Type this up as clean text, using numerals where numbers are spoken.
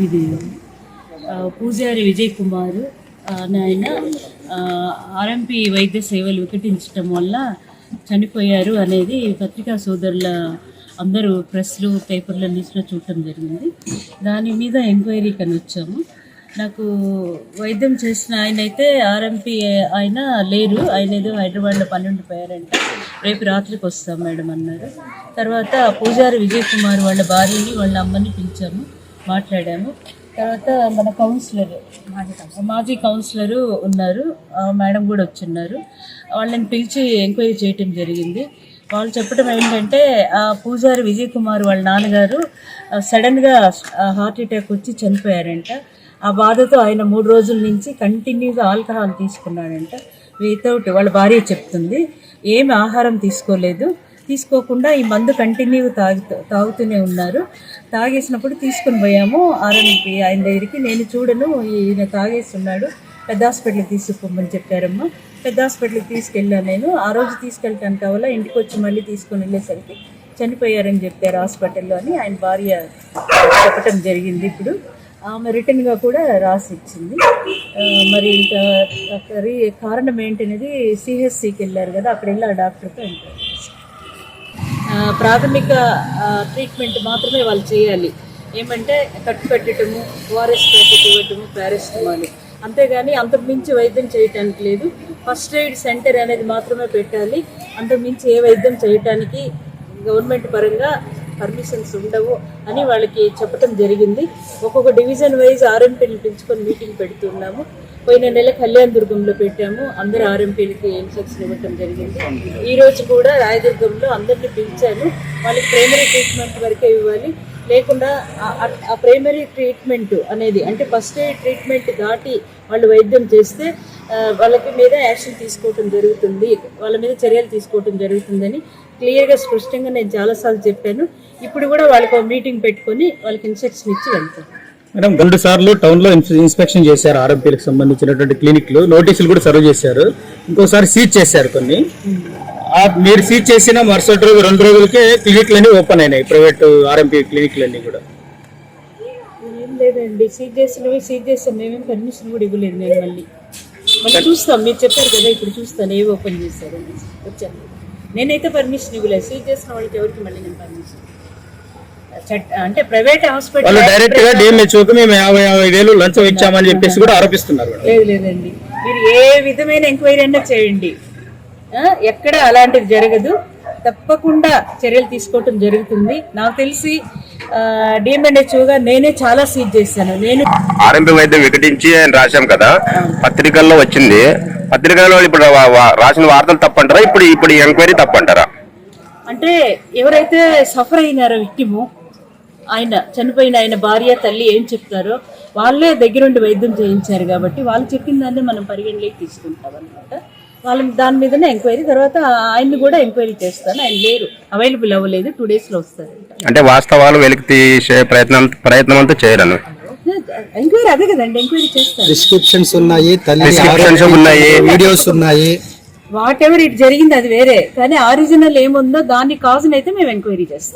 దివ్యదేవి. పూజారి విజయ్ కుమార్ ఆయన ఆర్ఎంపీ వైద్య సేవలు వికటించడం వల్ల చనిపోయారు అనేది పత్రికా సోదరుల అందరూ ప్రెస్లు పేపర్ల న్యూస్లో చూడటం జరిగింది. దాని మీద ఎంక్వైరీ కని వచ్చాము. నాకు వైద్యం చేసిన ఆయన అయితే ఆర్ఎంపీ ఆయన లేరు, ఆయన ఏదో హైదరాబాద్లో పని ఉండిపోయారంట, రేపు రాత్రికి వస్తాం మేడం అన్నారు. తర్వాత పూజారి విజయ్ కుమార్ వాళ్ళ భార్యని వాళ్ళ అమ్మని పిలిచాము, మాట్లాడాము. తర్వాత మన కౌన్సిలర్ మాజీ కౌన్సిలరు ఉన్నారు, మేడం కూడా వచ్చున్నారు. వాళ్ళని పిలిచి ఎంక్వైరీ చేయటం జరిగింది. వాళ్ళు చెప్పడం ఏంటంటే పూజారి విజయ్ కుమార్ వాళ్ళ నాన్నగారు సడన్గా హార్ట్ అటాక్ వచ్చి చనిపోయారంట. ఆ బాధతో ఆయన 3 రోజుల నుంచి కంటిన్యూగా ఆల్కహాల్ తీసుకున్నాడంట. వితౌట్ వాళ్ళ భార్య చెప్తుంది, ఏమి ఆహారం తీసుకోకుండా ఈ మందు కంటిన్యూ తాగుతూనే ఉన్నారు. తాగేసినప్పుడు తీసుకుని పోయాము ఆర్ఎంపీ ఆయన దగ్గరికి. నేను చూడను, ఈయన తాగేస్తున్నాడు, పెద్ద హాస్పిటల్కి తీసుకుపోమని చెప్పారమ్మా. పెద్ద హాస్పిటల్కి తీసుకెళ్ళాను నేను. ఆ రోజు తీసుకెళ్ళటానికి కావాలా, ఇంటికి వచ్చి మళ్ళీ తీసుకొని వెళ్ళేసరికి చనిపోయారని చెప్పారు హాస్పిటల్లో అని ఆయన భార్య చెప్పటం జరిగింది. ఇప్పుడు ఆమె రిటర్న్గా కూడా రాసి ఇచ్చింది. మరి ఇంకా కారణం ఏంటనేది సిహెచ్సికి వెళ్ళారు కదా, అక్కడ వెళ్ళి ఆ డాక్టర్తో ప్రాథమిక ట్రీట్మెంట్ మాత్రమే వాళ్ళు చేయాలి. ఏమంటే కట్టు పెట్టడము, ఓఆర్ఎస్ ప్యాకెట్ ఇవ్వటము, పారాసిటమాల్, అంతేగాని అంతకుమించి వైద్యం చేయటానికి లేదు. ఫస్ట్ ఎయిడ్ సెంటర్ అనేది మాత్రమే పెట్టాలి. అంతకుమించి ఏ వైద్యం చేయటానికి గవర్నమెంట్ పరంగా పర్మిషన్స్ ఉండవు అని వాళ్ళకి చెప్పడం జరిగింది. ఒక్కొక్క డివిజన్ వైజ్ ఆర్ఎంపీని పిలుచుకొని మీటింగ్ పెడుతున్నాము. పోయిన నెల కళ్యాణదుర్గంలో పెట్టాము, అందరు ఆర్ఎంపీలకి ఇన్స్ట్రక్షన్ ఇవ్వటం జరిగింది. ఈరోజు కూడా రాయదుర్గంలో అందరినీ పిలిచాను. వాళ్ళకి ప్రైమరీ ట్రీట్మెంట్ వరకే ఇవ్వాలి, లేకుండా ఆ ప్రైమరీ ట్రీట్మెంట్ అనేది అంటే ఫస్ట్ ఎయిడ్ ట్రీట్మెంట్ దాటి వాళ్ళు వైద్యం చేస్తే వాళ్ళకి మీద యాక్షన్ తీసుకోవటం జరుగుతుంది, వాళ్ళ మీద చర్యలు తీసుకోవటం జరుగుతుందని క్లియర్గా స్పష్టంగా నేను చాలాసార్లు చెప్పాను. ఇప్పుడు కూడా వాళ్ళకి ఒక మీటింగ్ పెట్టుకొని వాళ్ళకి ఇన్స్ట్రక్షన్ ఇచ్చి వెళ్తాను. మేడం 2 సార్లు టౌన్ లో ఇన్స్పెక్షన్ చేశారు, ఆర్ఎంపీలకు సంబంధించినటువంటి క్లినిక్లు నోటీసులు కూడా సర్వ్ చేశారు, ఇంకోసారి సీజ్ చేశారు కొన్ని. మీరు సీజ్ చేసిన మరుసటి రోజు 2 రోజులకే క్లినిక్లన్నీ ఓపెన్ అయినాయి, ప్రైవేట్ ఆర్ఎంపీ క్లినిక్లన్నీ కూడా. ఏం లేదండి, సీజ్ చేస్తాం, మేమేం పర్మిషన్ కూడా ఇవ్వలేదు. నేను మళ్ళీ చూస్తాం, మీరు చెప్పారు కదా, ఇప్పుడు చూస్తాను ఏ ఓపెన్ చేశారని వచ్చాను. నేనైతే పర్మిషన్ ఇవ్వలేదు, సీజ్ చేసిన వాళ్ళకి ఎవరికి మళ్ళీ నేను పర్మిషన్ అంటే ప్రైవేట్ హాస్పిటల్ డైరెక్ట్ గా డిఎంహెచ్ఓకి మేము 50,000 లంచం ఇచ్చామని చెప్పేసి కూడా ఆరోపిస్తున్నారు. లేదండి, మీరు ఏ విధమైన ఎంక్వైరీ అయినా చేయండి, ఎక్కడ అలాంటిది జరగదు. తప్పకుండా చర్యలు తీసుకోవటం జరుగుతుంది. నాకు తెలిసి డిఎంహెచ్ఓగా నేనే చాలా సీజ్ చేశాను. నేను ఆర్ఎంపీ వైద్యం వికటించి అని రాశాం కదా, పత్రికల్లో వచ్చింది. పత్రికల్లో ఇప్పుడు రాసిన వార్తలు తప్పంటారా, ఇప్పుడు ఎంక్వైరీ తప్పంటారా? అంటే ఎవరైతే సఫర్ అయినారో విక్టిము, ఆయన చనిపోయిన ఆయన భార్య తల్లి ఏం చెప్తారో వాళ్ళే దగ్గరుండి వైద్యం చేయించారు కాబట్టి వాళ్ళు చెప్పిన దాన్ని మనం పరిగణలోకి తీసుకుంటాం అనమాట. వాళ్ళ దాని మీదనే ఎంక్వైరీ, తర్వాత ఆయన్ని కూడా ఎంక్వైరీ చేస్తాను. ఆయన లేరు, అవైలబుల్ అవ్వలేదు, 2 days లో వస్తారు. అంటే వాస్తవాలు వెలికి తీసే ప్రయత్నం అంతా చేయరను. ఎంక్వైరీ అదే కదండి, ఎంక్వైరీ చేస్తాను. డిస్క్రిప్షన్స్ ఉన్నాయి, వీడియోస్ ఉన్నాయి, వాట్ ఎవర్ ఇట్ జరిగింది అది వేరే, కానీ ఆరిజినల్ ఏముందో దాని కాజునైతే మేము ఎంక్వైరీ చేస్తాం.